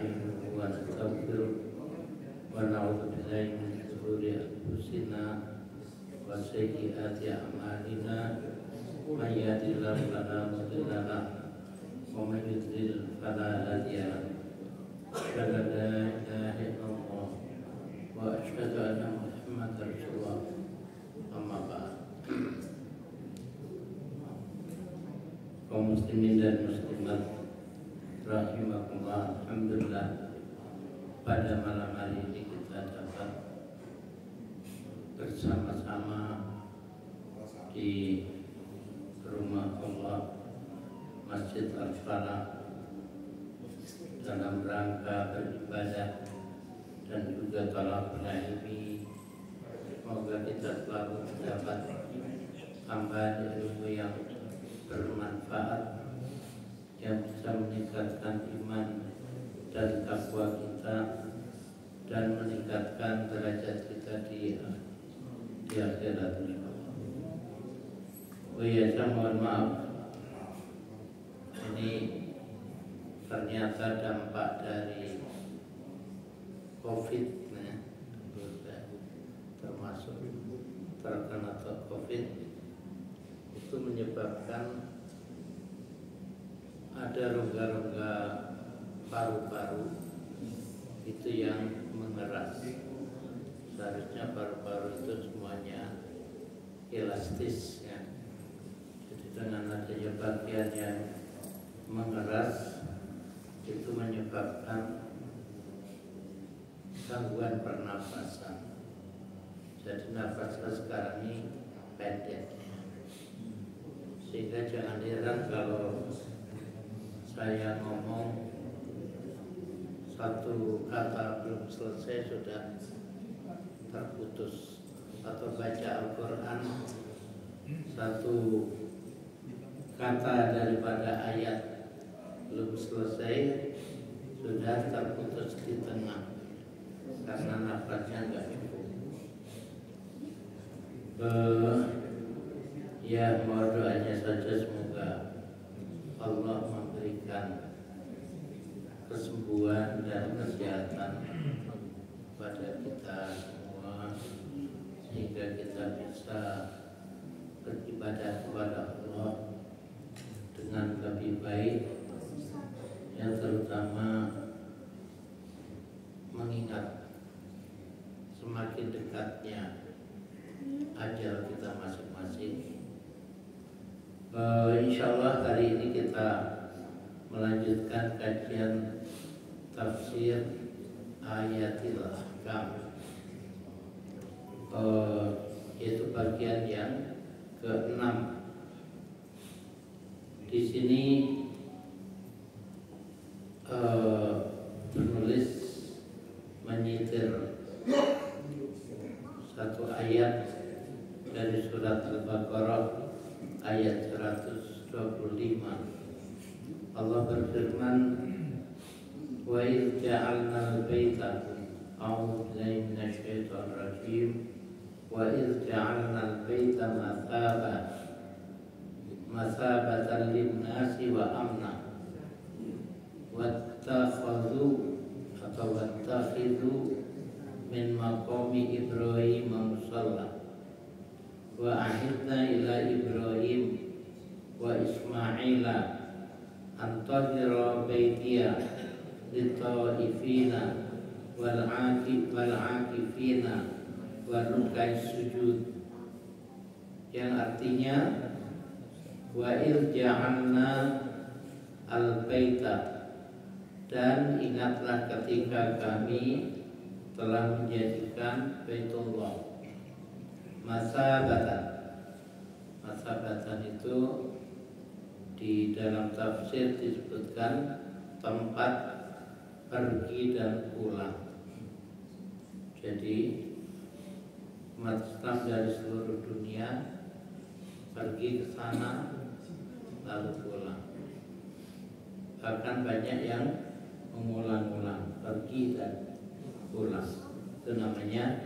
نستعينه ونستغفره ونعوذ بالله من شرور أنفسنا وسيئات أعمالنا من يهد الله فلا مضل له ومن يضلل فلا هادي له أشهد أن لا إله إلا الله وأشهد أن محمدا رسول الله أما بعد. Kaum muslimin dan muslimat rahimakumullah, alhamdulillah pada malam hari ini kita dapat bersama-sama di rumah Allah Masjid Al-Falah dalam rangka beribadah dan juga talabul ilmi. Semoga kita selalu mendapat tambahan ilmu yang bermanfaat yang bisa meningkatkan iman dan takwa kita dan meningkatkan derajat kita di akhirat. Oh iya, saya mohon maaf, ini ternyata dampak dari COVID, termasuk terkena COVID, itu menyebabkan ada rongga-rongga paru-paru itu yang mengeras. Seharusnya paru-paru itu semuanya elastis ya. Jadi dengan adanya bagian yang mengeras itu menyebabkan gangguan pernafasan. Jadi nafas saya sekarang ini pendek. Sehingga jangan heran kalau saya ngomong satu kata belum selesai sudah terputus, atau baca Al-Quran satu kata daripada ayat belum selesai sudah terputus di tengah karena nafasnya nggak cukup. Ya, mohon doanya saja semoga Allah memberikan kesembuhan dan kesehatan pada kita semua sehingga kita bisa beribadah kepada Allah dengan lebih baik, yang terutama mengingat semakin dekatnya ajal kita masing-masing. Insyaallah hari ini kita melanjutkan kajian tafsir ayatil ahkam, yaitu bagian yang ke-6. Di sini penulis menyitir satu ayat dari surat Al-Baqarah ayat 125. Allah berfirman, wa idh ja'alna al-baita a'udzu billahi minasyaitonir rajim wa idh ja'alna al-baita mathabatan lin-nasi wa amna wattakhidhu min maqami Ibrahim musalla wa ahidna ila Ibrahim wa Ismaila antahira baitiya lit-taifina wal-akifina wa ruk'is sujud, yang artinya wa il ja'alna al-baita, dan ingatlah ketika kami telah menjadikan Baitullah masabatan itu di dalam tafsir disebutkan tempat pergi dan pulang. Jadi umat Islam dari seluruh dunia pergi ke sana lalu pulang. Bahkan banyak yang mengulang-ulang pergi dan pulang. Itu namanya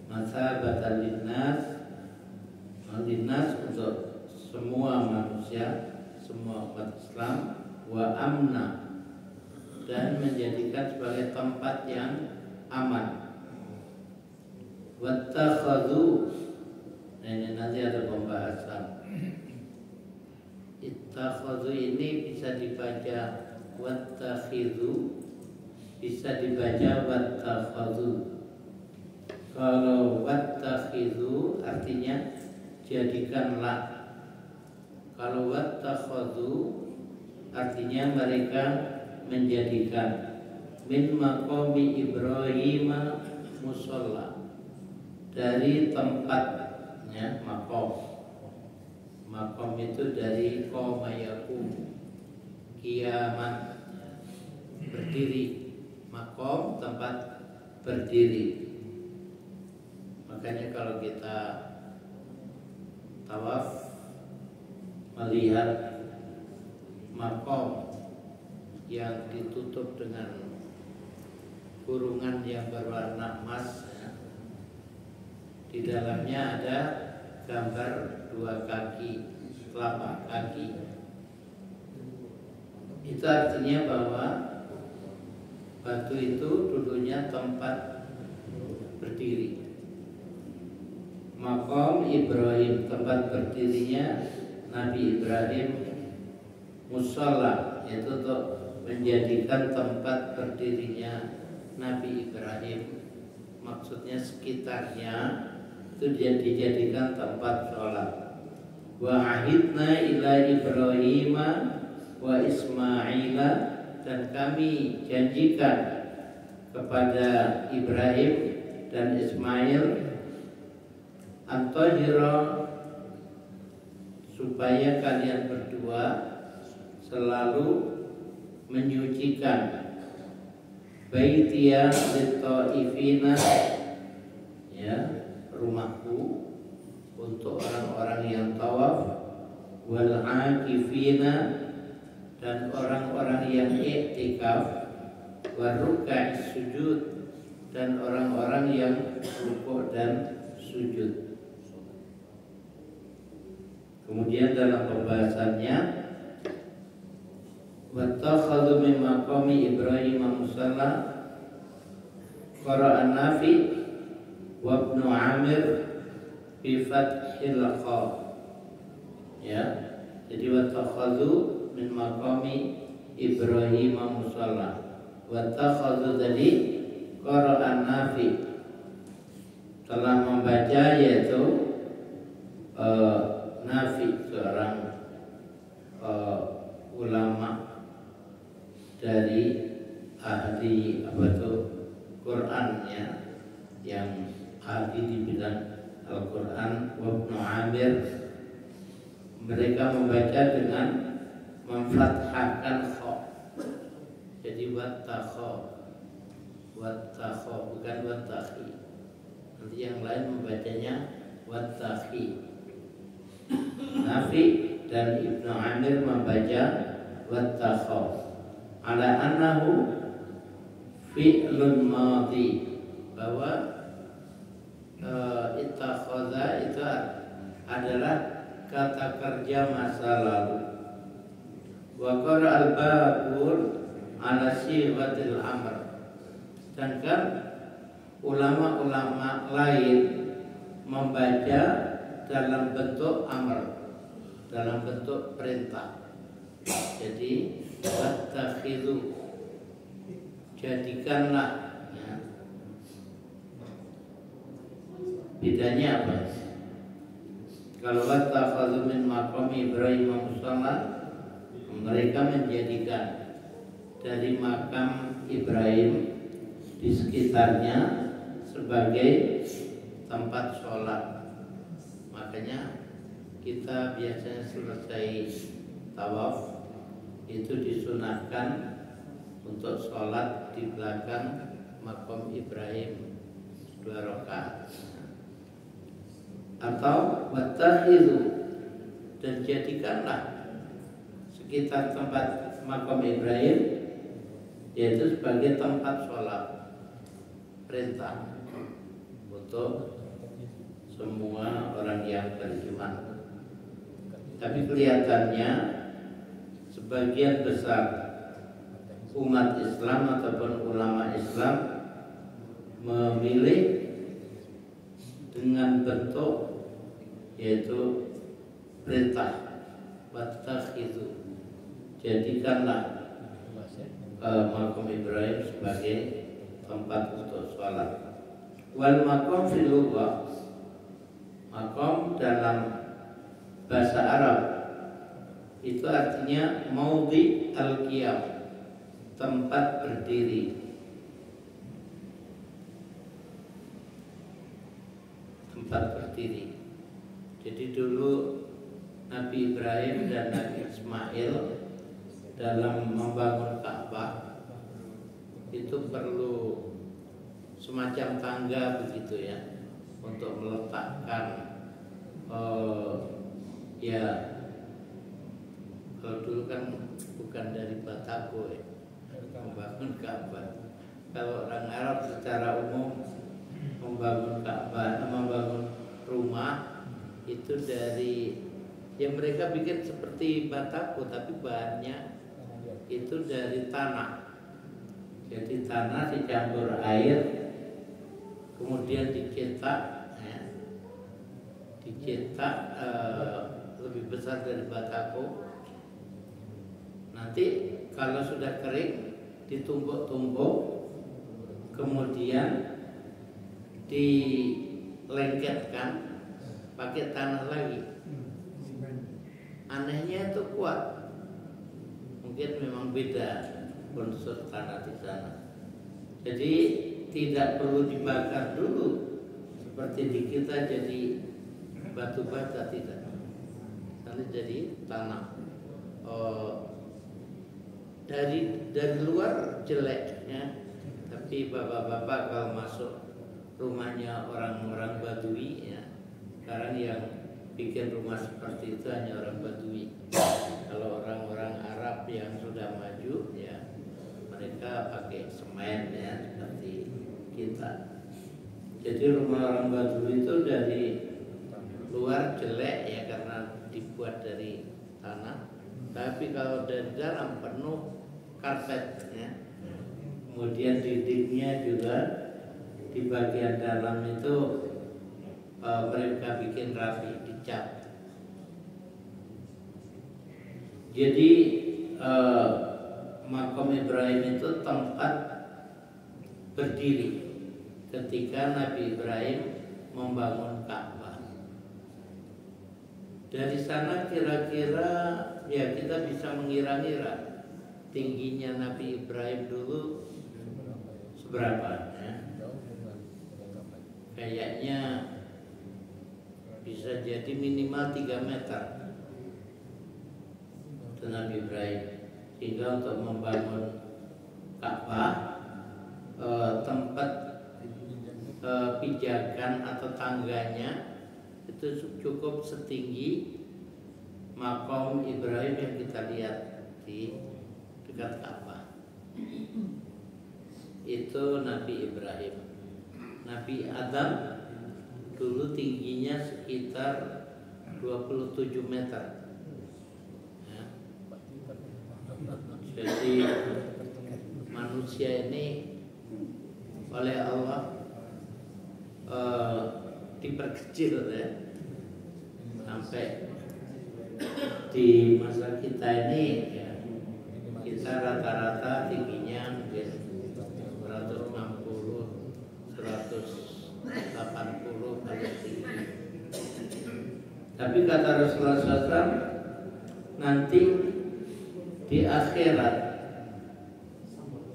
masabatan linnas untuk semua manusia, semua umat Islam, wa amna, dan menjadikan sebagai tempat yang aman. Wattakhadhu, nah ini nanti ada pembahasan. Ittakhadhu ini bisa dibaca wattakhidhu, bisa dibaca wattakhadhu. Kalau wattakhidhu artinya jadikanlah. Kalau wattakhadhu artinya mereka menjadikan. Min maqami Ibrahim musalla, dari tempatnya maqam. Maqam itu dari qama yakum, kiamat, berdiri. Maqam tempat berdiri. Makanya kalau kita tawaf melihat maqam yang ditutup dengan kurungan yang berwarna emas, ya, di dalamnya ada gambar dua kaki, telapak kaki. Itu artinya bahwa batu itu dulunya tempat berdiri. Maqam Ibrahim, tempat berdirinya Nabi Ibrahim. Musalla, yaitu untuk menjadikan tempat berdirinya Nabi Ibrahim. Maksudnya sekitarnya itu dia dijadikan tempat sholat. Wa ahidna ila Ibrahim wa Ismaila, dan kami janjikan kepada Ibrahim dan Ismail antahira, supaya kalian berdua selalu menyucikan baitiya lit-taifina, ya, rumahku untuk orang-orang yang tawaf, wal akifina, dan orang-orang yang i'tikaf, wal ruk'is sujud, dan orang-orang yang rukuk dan sujud. Kemudian dalam pembahasannya, wattakhadhu min maqami Ibrahim musalla, qara'a Nafi wa Ibnu Amir bi fathil qaf. Ya, jadi wattakhadhu min maqami Ibrahim musalla. Wattakhadhu tadi qara'a Nafi, telah membaca, yaitu Nafi, seorang ulama dari ahli Quran, ya, yang ahli di bidang Al-Quran. Ibnu Amir, mereka membaca dengan memfathahkan kha, jadi wattakha, bukan wattakhi. Nanti yang lain membacanya wattakhi. Nafi dan Ibnu Amir membaca wattakha, ala annahu fi'lun madhi, bahwa ittakhadha itu adalah kata kerja masa lalu. Wa qara al-babur ala sighatil amr, sedangkan ulama-ulama lain membaca dalam bentuk amr, dalam bentuk perintah. Jadi wattakhidhu, jadikanlah, ya. Bedanya apa? Kalau wattakhadhu min maqami Ibrahim musalla, mereka menjadikan dari makam Ibrahim di sekitarnya sebagai tempat sholat. Makanya kita biasanya selesai tawaf itu disunahkan untuk sholat di belakang makam Ibrahim 2 rakaat. Atau wattakhidhu, dan jadikanlah sekitar tempat makam Ibrahim yaitu sebagai tempat sholat, perintah untuk semua orang yang beriman. Tapi kelihatannya sebagian besar umat Islam ataupun ulama Islam memilih dengan bentuk yaitu perintah, wattakhidhu, jadikanlah makom Ibrahim sebagai tempat untuk sholat. Wal makom fil lughah, makom dalam bahasa Arab itu artinya maudhi al-qiyam, tempat berdiri. Tempat berdiri. Jadi dulu Nabi Ibrahim dan Nabi Ismail dalam membangun Ka'bah itu perlu semacam tangga begitu ya, untuk meletakkan ya, kalau dulu kan bukan dari batako ya, membangun Ka'bah. Kalau orang Arab secara umum membangun Ka'bah, membangun rumah itu dari yang mereka bikin seperti batako, tapi bahannya itu dari tanah. Jadi tanah dicampur air, kemudian dicetak, ya. Dicetak lebih besar dari batako. Nanti kalau sudah kering ditumbuk-tumbuk, kemudian dilengketkan pakai tanah lagi. Anehnya itu kuat. Mungkin memang beda unsur tanah di sana. Jadi tidak perlu dibakar dulu seperti di kita jadi batu bata, tidak. Nanti jadi tanah. Dari luar jelek ya. Tapi bapak-bapak kalau masuk rumahnya orang-orang Badui ya, sekarang yang bikin rumah seperti itu hanya orang Badui. Kalau orang-orang Arab yang sudah maju ya, mereka pakai semen ya, seperti kita. Jadi rumah orang Badui itu dari luar jelek ya, karena dibuat dari tanah. Tapi kalau dari dalam penuh karpet ya. Kemudian dindingnya juga di bagian dalam itu mereka bikin rapi, dicat. Jadi makom Ibrahim itu tempat berdiri ketika Nabi Ibrahim membangun Ka'bah. Dari sana kira-kira ya kita bisa mengira-ngira tingginya Nabi Ibrahim dulu seberapa ya? Kayaknya bisa jadi minimal 3 meter itu Nabi Ibrahim. Sehingga untuk membangun Ka'bah tempat pijakan atau tangganya itu cukup setinggi makom Ibrahim yang kita lihat di dekat Ka'bah. Itu Nabi Ibrahim. Nabi Adam dulu tingginya sekitar 27 meter ya. Jadi manusia ini oleh Allah diperkecil ya, sampai di masa kita ini ya, kita rata-rata tingginya mungkin 160, 180 paling tinggi. Tapi kata Rasulullah SAW, nanti di akhirat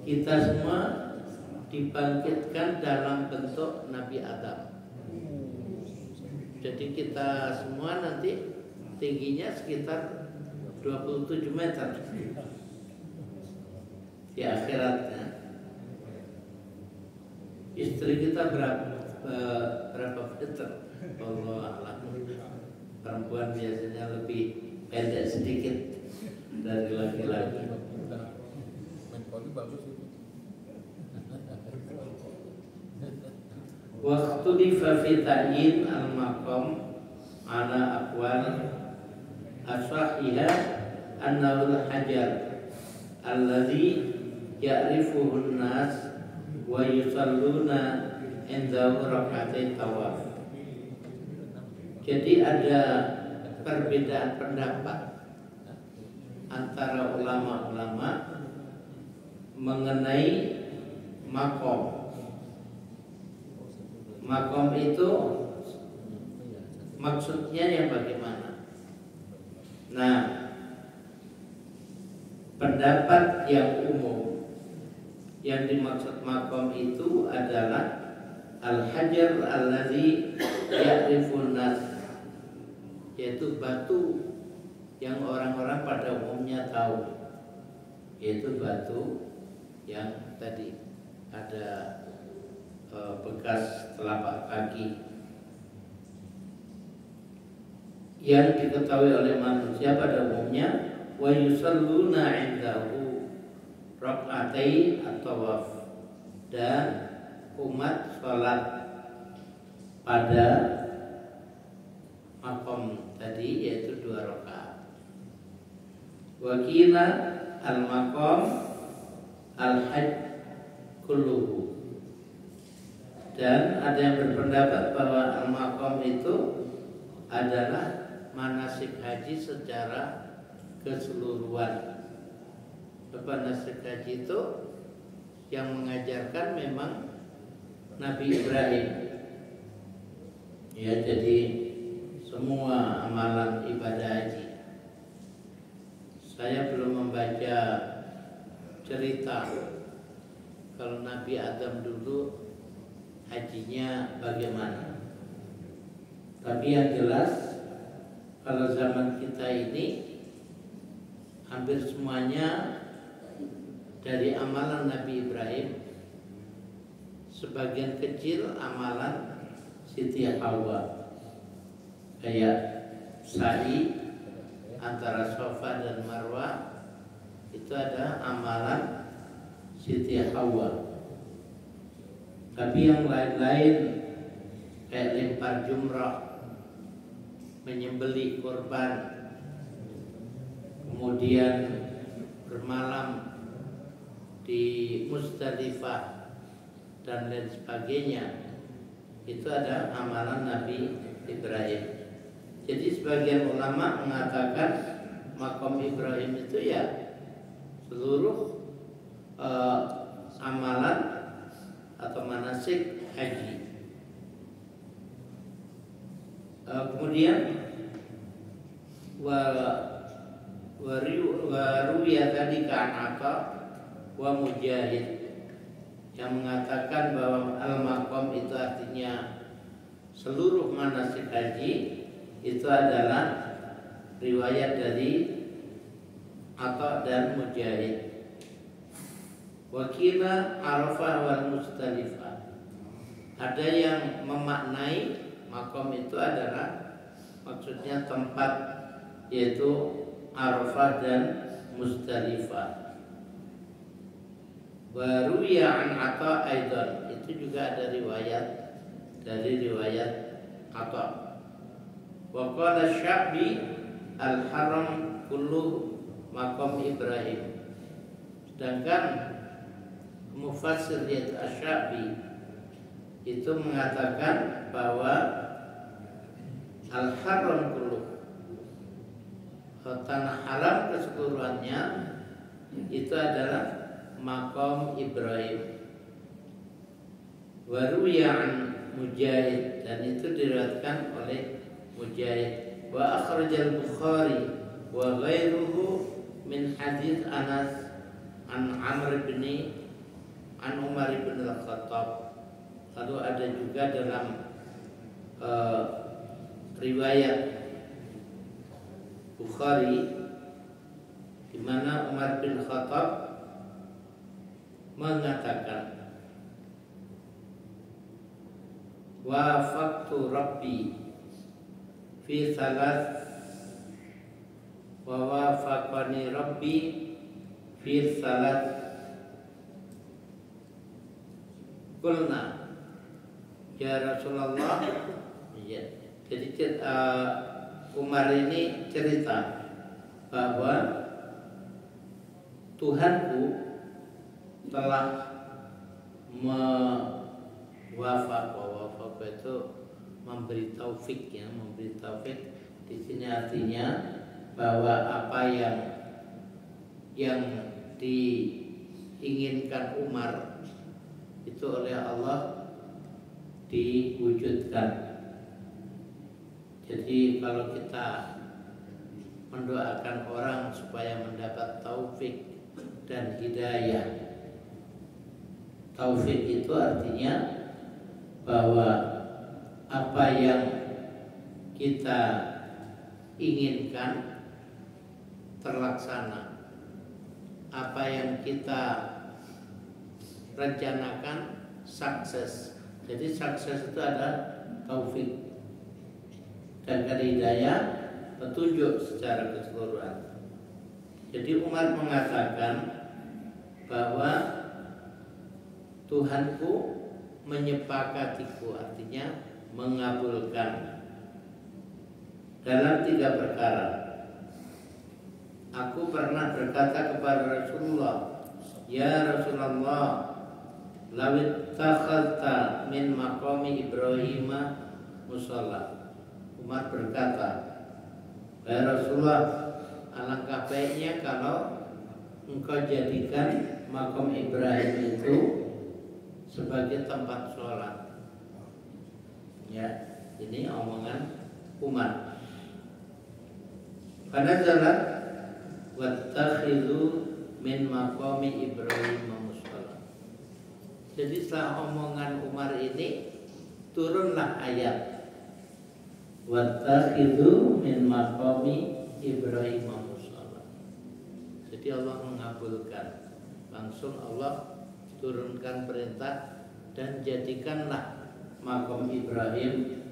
kita semua dibangkitkan dalam bentuk Nabi Adam. Jadi kita semua nanti tingginya sekitar 27 meter di akhiratnya. Istri kita berapa meter? Allah a'lam. Perempuan biasanya lebih pendek sedikit dari laki-laki. Waktu di fafitain al-maqam ala aqwal aswahiha annahul hajar alladhi ya'rifuhun nas wa yusalluna indahu rak'atai tawaf. Jadi ada perbedaan pendapat antara ulama-ulama mengenai makom. Makom itu maksudnya yang bagaimana? Nah, pendapat yang umum yang dimaksud makom itu adalah al-hajar allazi ya'rifun nas, yaitu batu yang orang-orang pada umumnya tahu, yaitu batu yang tadi ada bekas telapak kaki yang diketahui oleh manusia pada umumnya. Wa yusalluna indahu rak'atai at-tawaf, dan umat sholat pada makom tadi yaitu 2 rakaat. Wa qila al-maqam al-hajj kulluhu, dan ada yang berpendapat bahwa al-maqam itu adalah manasik haji secara keseluruhan. Manasik haji itu yang mengajarkan memang Nabi Ibrahim. Ya, jadi semua amalan ibadah haji. Saya belum membaca cerita kalau Nabi Adam dulu hajinya bagaimana. Tapi yang jelas kalau zaman kita ini hampir semuanya dari amalan Nabi Ibrahim, sebagian kecil amalan Siti Hawa, kayak sa'i antara Safa dan Marwah, itu ada amalan Siti Hawa. Tapi yang lain-lain kayak lempar jumrah, menyembelih korban, kemudian bermalam di Muzdalifah dan lain sebagainya, itu ada amalan Nabi Ibrahim. Jadi sebagian ulama mengatakan makom Ibrahim itu ya seluruh amalan atau manasik haji. Kemudian waruya tadi ka'anaka wa mujahid, yang mengatakan bahwa al-maqam itu artinya seluruh manasik haji, itu adalah riwayat dari Atha dan Mujahid. Wakila Arafah wal Muzdalifah, ada yang memaknai makom itu adalah maksudnya tempat, yaitu Arafah dan Muzdalifah. Baru ya an Atha aidan, itu juga ada riwayat dari riwayat Atha. Wa qala Sya'bi al-haram kullu maqam Ibrahim, sedangkan mufassir yaitu Asy-Sya'bi itu mengatakan bahwa al-haram kullu, tanah haram keseluruhannya itu adalah maqam Ibrahim. Wa ruwiya an Mujahid, dan itu diriwayatkan oleh Mujahid. Wa akhrajal Bukhari wa ghairuhu min hadits Anas an Amr bin an Umar bin Al-Khattab. Lalu ada juga dalam riwayat Bukhari di mana Umar bin Khattab mengatakan, wafaqtu Rabbi fi salas wa wafaqani Rabbi fi salas. Qulna ya Rasulullah. Ya. Jadi Umar ini cerita bahwa Tuhanku telah wafaq itu memberi taufik ya, memberi taufik di sini artinya bahwa apa yang diinginkan Umar itu oleh Allah diwujudkan. Jadi kalau kita mendoakan orang supaya mendapat taufik dan hidayah, taufik itu artinya bahwa apa yang kita inginkan terlaksana, apa yang kita rencanakan sukses. Jadi sukses itu ada taufik dan hidayah, petunjuk secara keseluruhan. Jadi Umar mengatakan bahwa Tuhanku menyepakatiku, artinya mengabulkan dalam 3 perkara. Aku pernah berkata kepada Rasulullah, ya Rasulullah, lawit takhadta min maqami Ibrahim musalla. Umar berkata, ya Rasulullah, alangkah baiknya kalau engkau jadikan makam Ibrahim itu sebagai tempat sholat. Ya, ini omongan Umar. Pada jalan wattakhidhu min maqami Ibrahim musalla. Jadi setelah omongan Umar ini turunlah ayat wattakhidhu min maqami Ibrahim musalla. Jadi Allah mengabulkan. Langsung Allah turunkan perintah dan jadikanlah makam Ibrahim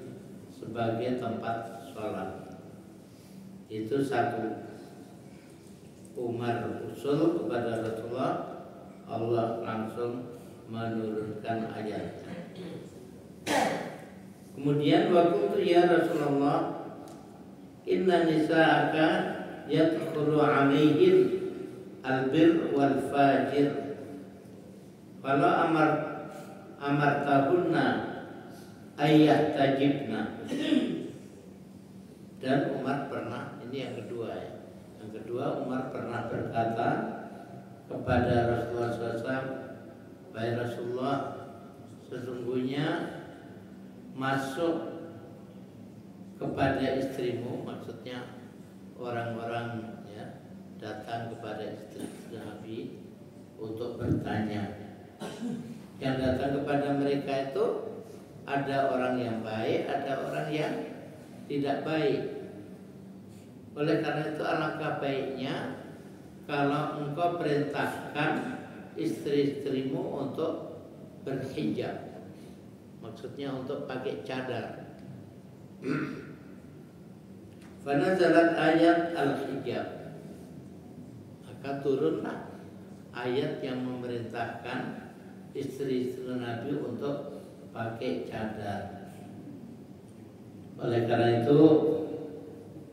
sebagai tempat sholat. Itu satu. Umar usul kepada Rasulullah, Allah langsung menurunkan ayat. Kemudian waktu itu ya Rasulullah, inna nisa'aka yadkhulu alaihim albir wal fajir. Kalau amar tahunna ayat tajibna. Dan Umar pernah, ini yang kedua ya. Yang kedua, Umar pernah berkata kepada Rasulullah SAW, baik Rasulullah, sesungguhnya masuk kepada istrimu, maksudnya orang-orang ya datang kepada istri Nabi untuk bertanya. Yang datang kepada mereka itu ada orang yang baik, ada orang yang tidak baik. Oleh karena itu alangkah baiknya kalau engkau perintahkan istri-istrimu untuk berhijab. Maksudnya untuk pakai cadar. Fanazalat ayat al-hijab. Maka turunlah ayat yang memerintahkan istri-istri Nabi untuk pakai cadar. Oleh karena itu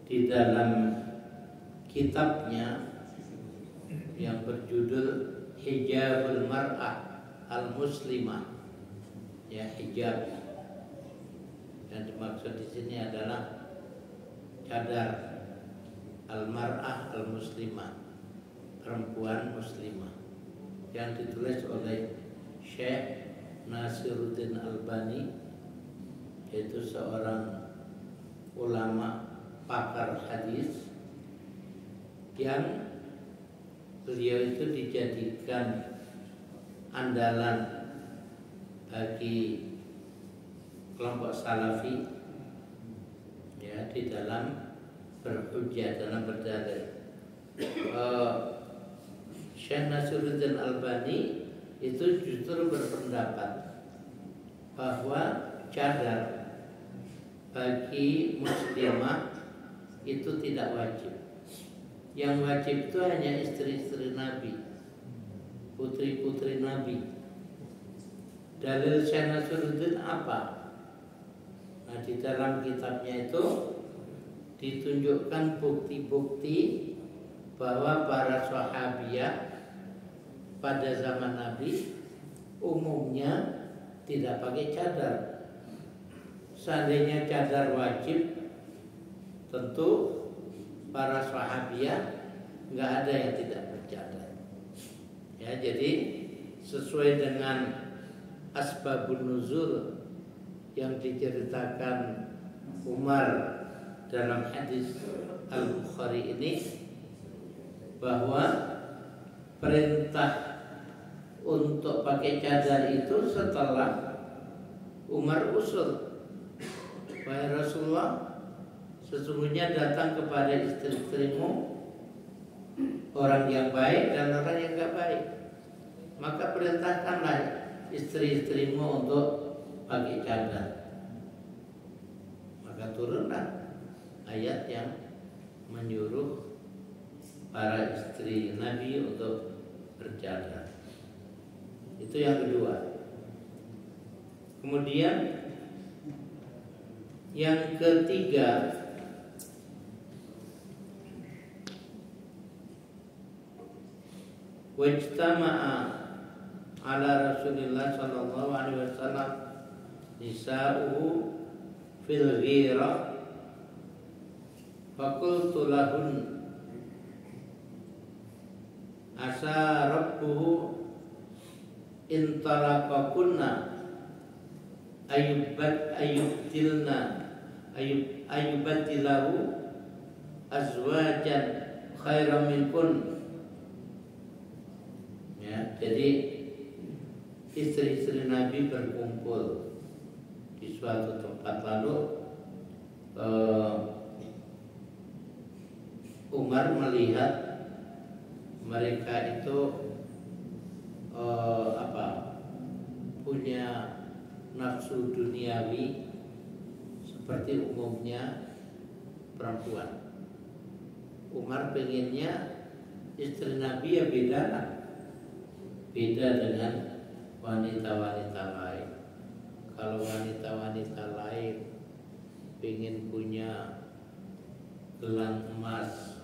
di dalam kitabnya yang berjudul Hijabul Mar'ah Al-Muslimah, ya hijab yang dimaksud di sini adalah cadar Al-Mar'ah Al-Muslimah, perempuan muslimah, yang ditulis oleh Syekh Nasiruddin Albani, yaitu seorang ulama pakar hadis yang beliau itu dijadikan andalan bagi kelompok salafi ya di dalam berhujjah, dalam berdalil. Syekh Nasiruddin Albani itu justru berpendapat bahwa cadar bagi muslimah itu tidak wajib. Yang wajib itu hanya istri-istri Nabi, putri-putri Nabi. Dalil Syekh Nasiruddin apa? Nah, di dalam kitabnya itu ditunjukkan bukti-bukti bahwa para sahabiah pada zaman Nabi umumnya tidak pakai cadar. Seandainya cadar wajib, tentu para sahabiah nggak ada yang tidak bercadar. Ya, jadi sesuai dengan asbabun nuzul yang diceritakan Umar dalam hadis Al-Bukhari ini, bahwa perintah untuk pakai cadar itu setelah Umar usul, wahai Rasulullah, sesungguhnya datang kepada istri-istrimu orang yang baik dan orang yang enggak baik, maka perintahkanlah istri-istrimu untuk pakai cadar. Maka turunlah ayat yang menyuruh para istri Nabi untuk bercadar. Itu yang kedua. Kemudian yang ketiga, wajtama'a ala Rasulillah sallallahu alaihi wasallam nisa'uhu fil ghirah faqultu lahun asa rabbuhu intalaqakunna ayyubatilahu azwajan khairan minkun. Ya, jadi istri-istri Nabi berkumpul di suatu tempat, lalu Umar melihat mereka itu punya nafsu duniawi seperti umumnya perempuan. Umar pengennya istri Nabi ya beda dengan wanita-wanita lain. Kalau wanita-wanita lain pengen punya gelang emas,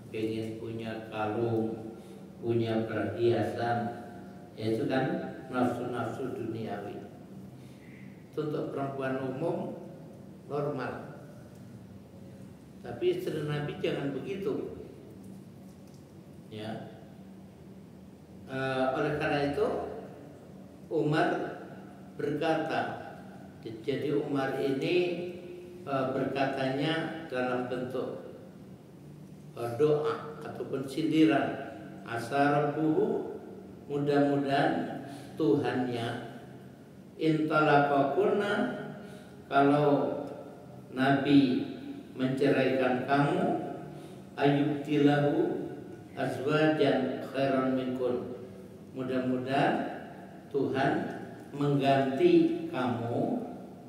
pengen punya kalung, punya perhiasan, itu kan nafsu-nafsu duniawi. Itu untuk perempuan umum normal. Tapi istri Nabi jangan begitu. Ya. Oleh karena itu Umar berkata, jadi Umar ini berkatanya dalam bentuk doa ataupun sindiran. Asarabuhu, mudah-mudahan Tuhannya, intalaqakunna, kalau Nabi menceraikan kamu, ayyubtilahu azwajan khairan minkun, mudah-mudahan Tuhan mengganti kamu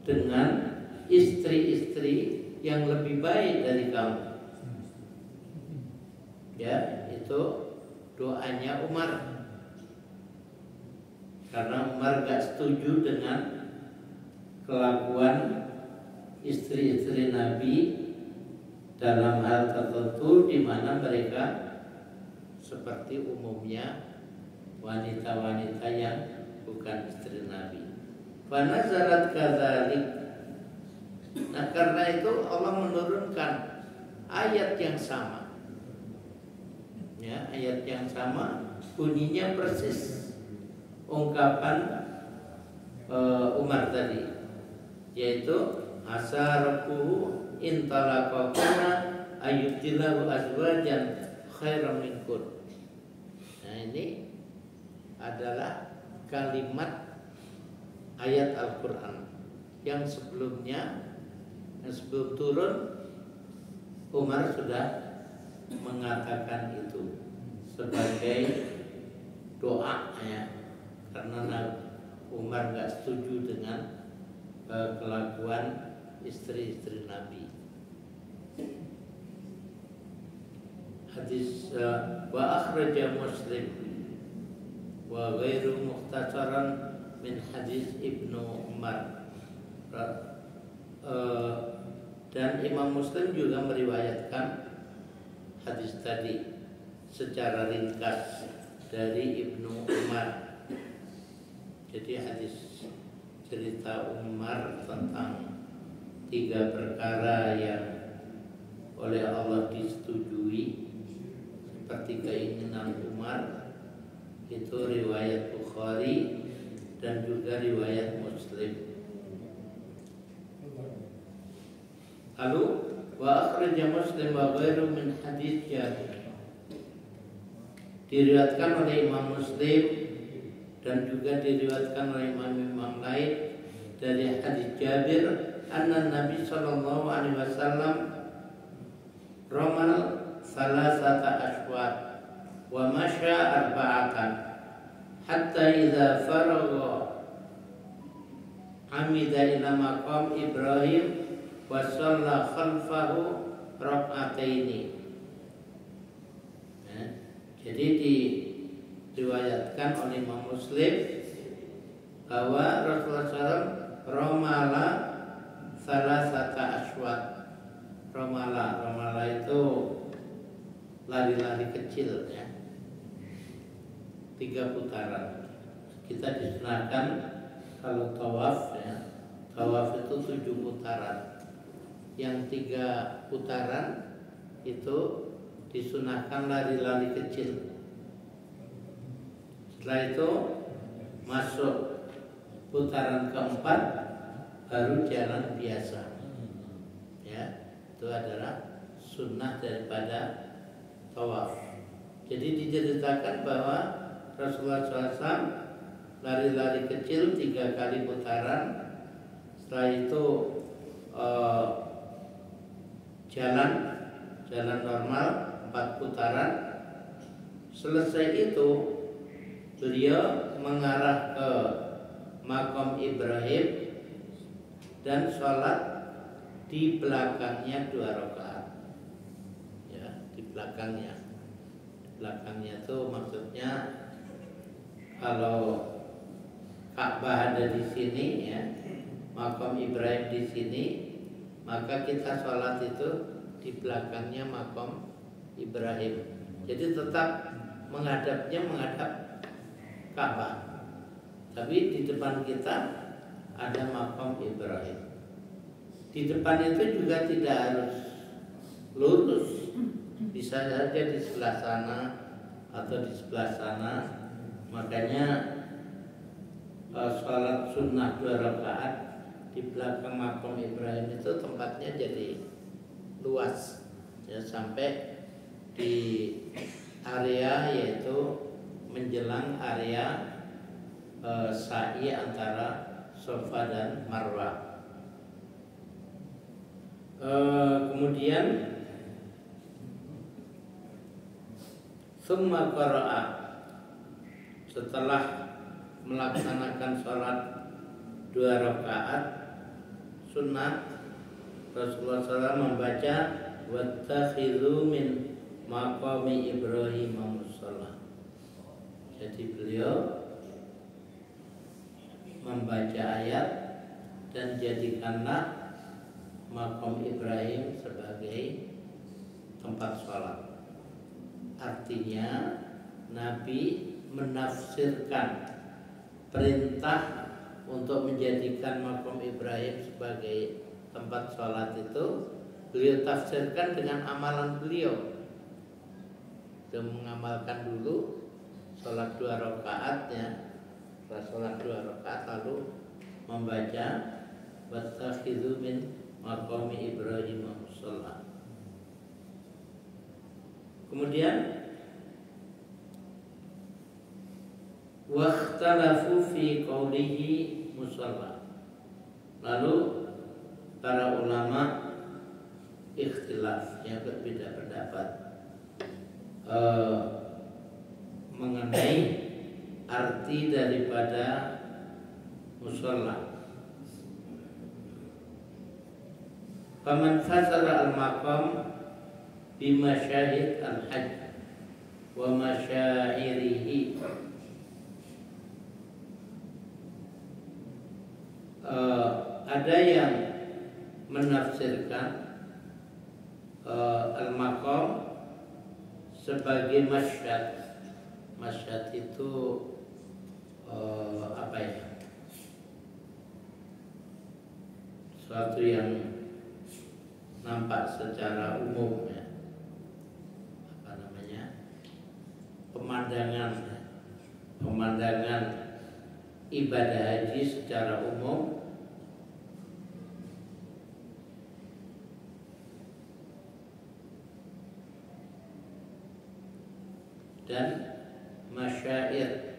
dengan istri-istri yang lebih baik dari kamu. Ya, itu doanya Umar. Karena Umar gak setuju dengan kelakuan istri-istri Nabi dalam hal tertentu di mana mereka seperti umumnya wanita-wanita yang bukan istri Nabi. Fanazalat kadzalik. Nah, karena itu Allah menurunkan ayat yang sama. Ya, ayat yang sama, bunyinya persis ungkapan Umar tadi, yaitu asa rabbuhu intalaqakunna ayyubtilahu azwajan khairan minkun. Nah, ini adalah kalimat ayat Al-Quran yang sebelumnya, yang sebelum turun, Umar sudah mengatakan itu sebagai doa, ya, karena Umar nggak setuju dengan kelakuan istri-istri Nabi. Hadis wa akhraja Muslim wa ghairu mukhtasaran min hadis Ibnu Umar, dan Imam Muslim juga meriwayatkan hadis tadi secara ringkas dari Ibnu Umar. Jadi hadis cerita Umar tentang 3 perkara yang oleh Allah disetujui seperti keinginan Umar, itu riwayat Bukhari dan juga riwayat Muslim. Lalu wa akhraja Muslim wa ghairu min hadits Jabir, diriwayatkan oleh Imam Muslim dan juga diriwayatkan oleh imam-imam lain dari hadis Jabir, anna Nabi sallallahu alaihi wasallam ramal salasata ashwat wa masya arba'atan hatta idza faragha amida ila maqam Ibrahim wa shalla khalfahu rak'ataini. Jadi diriwayatkan oleh Imam Muslim bahwa Rasulullah SAW romala salasata aswat. Romala itu lari-lari kecil ya, 3 putaran. Kita disunahkan kalau tawaf ya, tawaf itu 7 putaran. Yang 3 putaran itu disunahkan lari-lari kecil. Setelah itu masuk putaran keempat baru jalan biasa. Ya, itu adalah sunnah daripada tawaf. Jadi diceritakan bahwa Rasulullah SAW lari-lari kecil 3 kali putaran. Setelah itu jalan normal 4 putaran. Selesai itu beliau mengarah ke makam Ibrahim dan sholat di belakangnya 2 rakaat. Ya, di belakangnya. Di belakangnya itu maksudnya kalau Ka'bah ada di sini ya, makam Ibrahim di sini, maka kita sholat itu di belakangnya makam Ibrahim. Jadi tetap menghadap Ka'bah, tapi di depan kita ada makam Ibrahim. Di depan itu juga tidak harus lurus, bisa saja di sebelah sana atau di sebelah sana. Makanya sholat sunnah 2 rakaat di belakang makam Ibrahim itu tempatnya jadi luas ya, sampai di area yaitu menjelang area sa'i antara Safa dan Marwah. Kemudian summa qara'a, setelah melaksanakan sholat 2 rakaat sunnah, Rasulullah SAW membaca wattakhidhu min maqami Ibrahim musalla. Jadi beliau membaca ayat dan jadikanlah makam Ibrahim sebagai tempat sholat. Artinya Nabi menafsirkan perintah untuk menjadikan makam Ibrahim sebagai tempat sholat itu, beliau tafsirkan dengan amalan beliau. Beliau mengamalkan dulu sholat 2 rakaat ya. Setelah sholat 2 rakaat lalu membaca wattakhidhu min maqami Ibrahim musalla. Kemudian wakhtalafu fi qawlihi musalla. Lalu para ulama ikhtilaf, yang berbeda pendapat mengenai arti daripada musalla. Faman fasara al-maqam bimasyahid al-hajj wa masyairihi, ada yang menafsirkan al-maqam sebagai masyhad. Masyad itu apa ya? Suatu yang nampak secara umum ya. Apa namanya? Pemandangan ibadah haji secara umum dan masyair.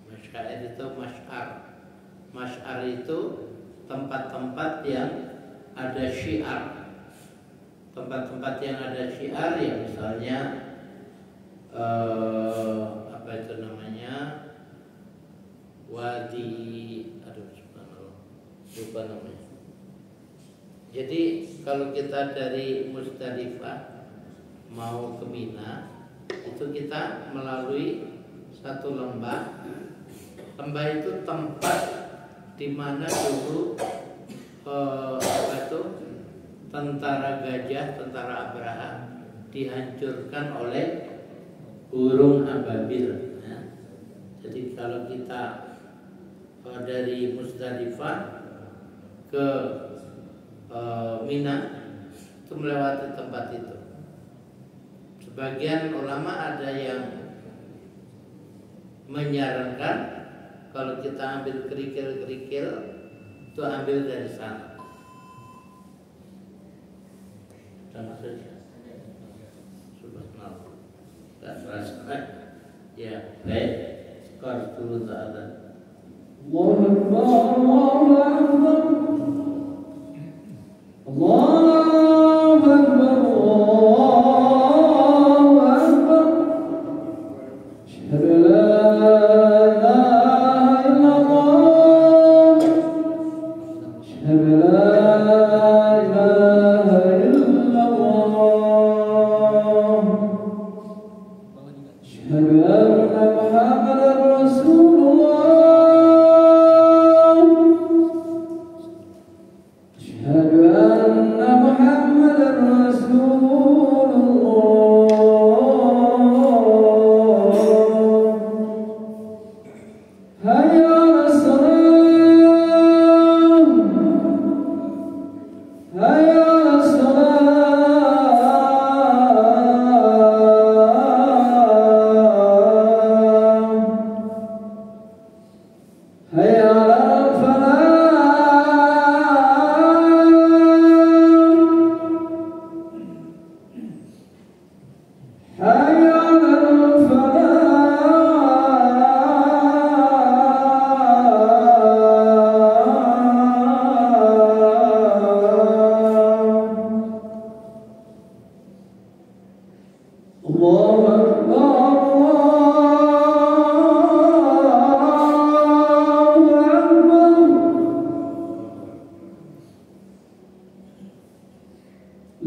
Masyair itu masyar itu tempat-tempat yang ada syiar. Tempat-tempat yang ada syiar ya, misalnya apa itu namanya, wadi, lupa namanya. Jadi kalau kita dari Musdalifah mau ke Mina, itu kita melalui satu lembah. Lembah itu tempat di mana dulu tentara gajah, tentara Abraha dihancurkan oleh burung ababil. Ya. Jadi kalau kita dari Musdalifah ke Mina itu melewati tempat itu. Sebagian ulama ada yang menyarankan kalau kita ambil kerikil-kerikil itu ambil dari sana. Sama saja. Subhanallah. Tak terasa. Ya, baik. Qartul ta'ala. Allahu Akbar, Allahu Akbar. Allahu Akbar, Allahu Akbar. Asyhadu an la ilaha illallah. Asyhadu an la ilaha illallah. Asyhadu anna Muhammadar Rasulullah. Asyhadu anna Muhammadar Rasulullah. Hayya 'alas salam. Hayya 'alas salam. Hayya 'alal falah. Hayya 'alal falah. Allahu Akbar, Allahu Akbar.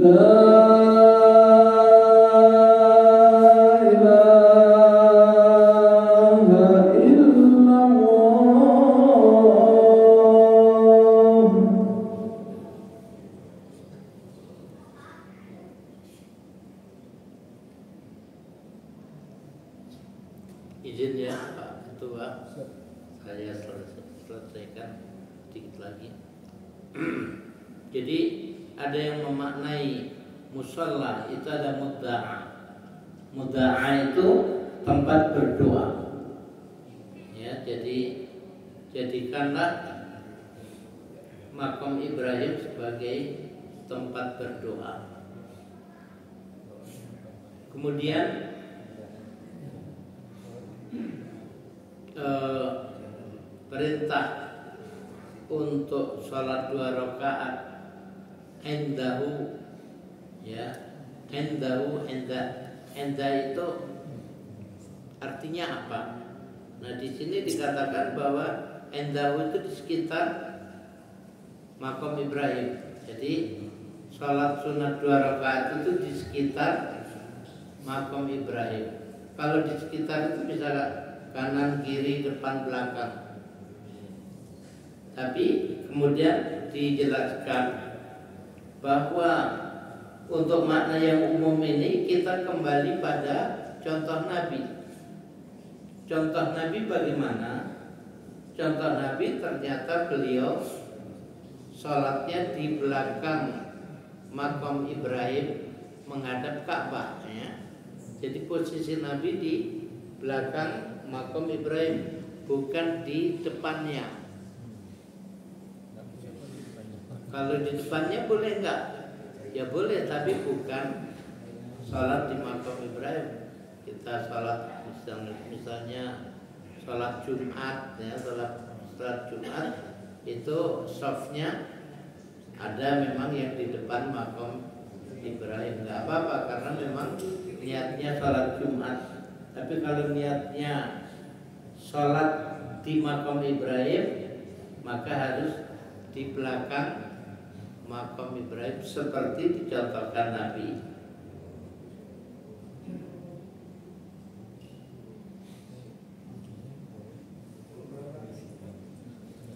La ilaha illallah. Izin ya Pak Ketua, saya selesaikan sedikit lagi. Jadi ada yang memaknai musalla itu ada mudda'a. Mudda'a itu tempat berdoa. Ya, jadi jadikanlah makam Ibrahim sebagai tempat berdoa. Kemudian perintah untuk sholat 2 rakaat endahu, ya, endahu, enda itu artinya apa? Nah di sini dikatakan bahwa endahu itu di sekitar makam Ibrahim. Jadi sholat sunat 2 rakaat itu di sekitar makam Ibrahim. Kalau di sekitar itu bisa kanan, kiri, depan, belakang. Tapi kemudian dijelaskan bahwa untuk makna yang umum ini kita kembali pada contoh Nabi. contoh Nabi bagaimana? Contoh Nabi ternyata beliau sholatnya di belakang makam Ibrahim menghadap Ka'bah ya. Jadi posisi Nabi di belakang makam Ibrahim, bukan di depannya. Kalau di depannya boleh enggak? Ya boleh, tapi bukan sholat di makam Ibrahim. Kita sholat misalnya sholat Jumat ya, sholat Jumat itu softnya ada memang yang di depan makam Ibrahim, nggak apa-apa karena memang niatnya sholat Jumat. Tapi kalau niatnya sholat di makam Ibrahim, maka harus di belakang makam Ibrahim seperti dicontohkan Nabi.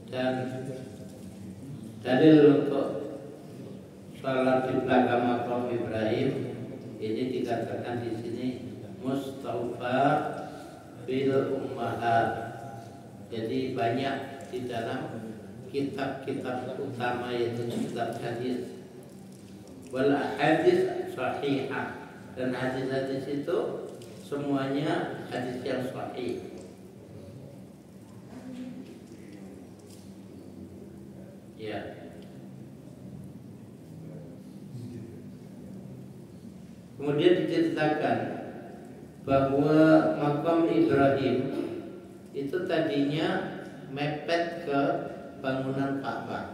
Dan dalil untuk sholat di belakang makam Ibrahim ini dikatakan di sini mustaufa bil ummahat. Jadi banyak di dalam kitab-kitab utama yaitu kitab hadis. Wal hadis sahihah, dan hadis-hadis itu semuanya hadis yang sahih. Ya. Kemudian diceritakan bahwa makam Ibrahim itu tadinya mepet ke bangunan Ka'bah.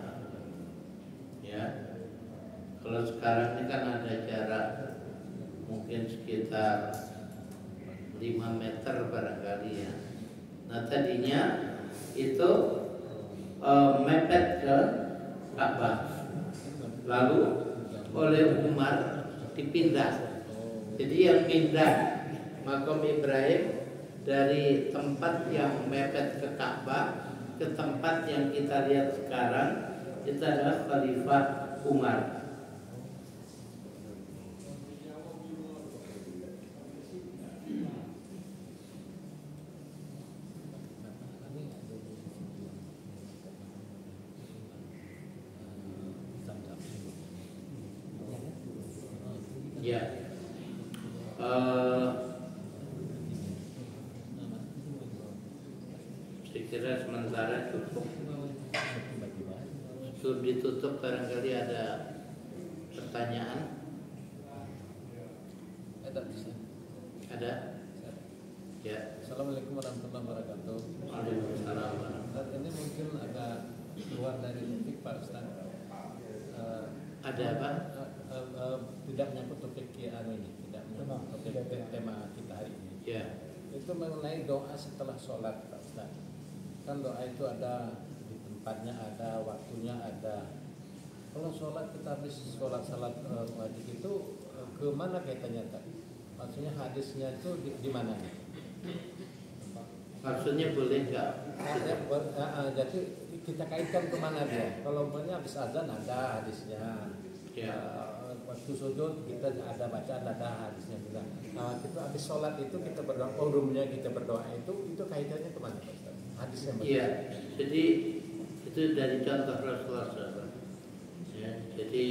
Ya. Kalau sekarang ini kan ada jarak mungkin sekitar 5 meter barangkali ya. Nah tadinya itu mepet ke Ka'bah, lalu oleh Umar dipindah. Jadi yang pindah makam Ibrahim dari tempat yang mepet ke Ka'bah ke tempat yang kita lihat sekarang itu adalah Khalifah Umar. Ya, saya kira sementara cukup. Sebelum ditutup barangkali ada pertanyaan. Ada? Ya. Assalamualaikum warahmatullahi wabarakatuh. Waalaikumsalam. Ini mungkin agak keluar dari topik Pak Ustaz. Ada apa? Tidak menyangkut topik ini, tidak menyangkut topik tema kita hari ini. Ya. Itu mengenai doa setelah sholat Pak Ustaz. Kan doa itu ada di tempatnya, ada waktunya, ada. Kalau sholat kita habis sholat wajib itu ke mana kaitannya tadi? Maksudnya hadisnya itu di mana? Maksudnya boleh nggak? Jadi kita kaitkan kemana dia? Kalau umpamanya habis azan ada hadisnya. Ya. Waktu sujud kita ada bacaan, ada hadisnya juga. Nah, kita habis sholat itu kita berdoa, umumnya kita berdoa itu kaitannya kemana Pak Ustaz? Hadisnya. Iya. Jadi itu dari contoh Rasulullah SAW. Ya, jadi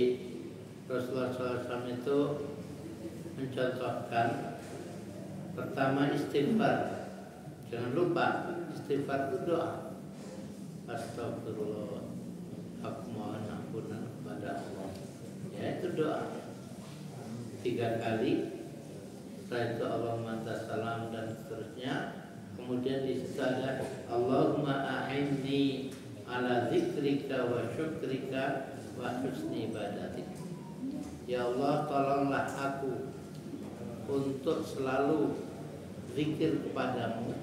Rasulullah SAW itu mencontohkan pertama istighfar. Jangan lupa istighfar itu doa. Astagfirullah, aku mohon ampunan kepada Allah. Ya itu doa 3 kali. Setelah itu Allahumma anta salam dan seterusnya. Kemudian di situ ada Allahumma a'inni ala zikrika wa syukrika wa husni ibadatik. Ya Allah, tolonglah aku untuk selalu zikir kepadamu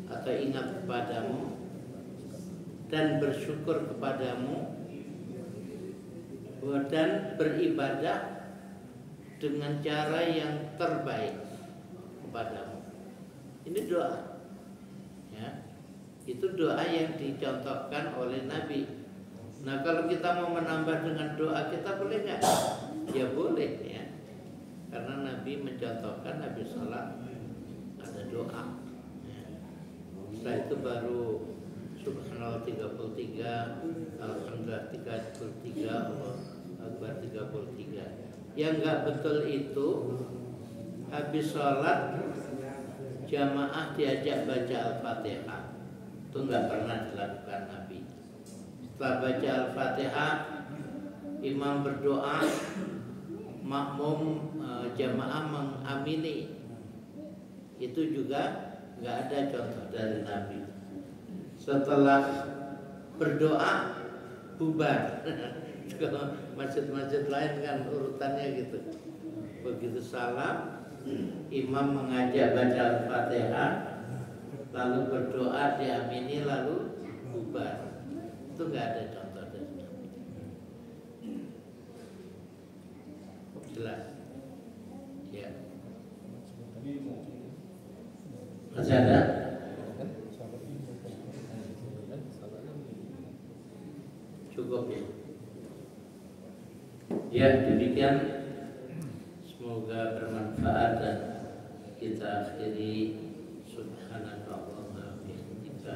atau ingat kepadamu dan bersyukur kepadamu dan beribadah dengan cara yang terbaik kepadamu. Ini doa. Ya. Itu doa yang dicontohkan oleh Nabi. Nah, kalau kita mau menambah dengan doa kita boleh nggak? Ya boleh ya. Karena Nabi mencontohkan Nabi sholat ada doa. Ya. Akbar 33, Allahu Akbar 33. Yang nggak betul itu habis sholat jamaah diajak baca Al-Fatihah, itu nggak pernah dilakukan Nabi. Setelah baca Al-Fatihah, imam berdoa, makmum jamaah mengamini, itu juga nggak ada contoh dari Nabi. Setelah berdoa bubar. Kalau masjid-masjid lain kan urutannya gitu. Begitu salam, imam mengajak baca Al-Fatihah, lalu berdoa diamini, lalu bubar. Itu nggak ada contoh dari Nabi. Jelas? Ya. Masih ada? Cukup ya. Ya, demikian. Semoga bermanfaat dan kita akhiri subhanallah wa bihamdika.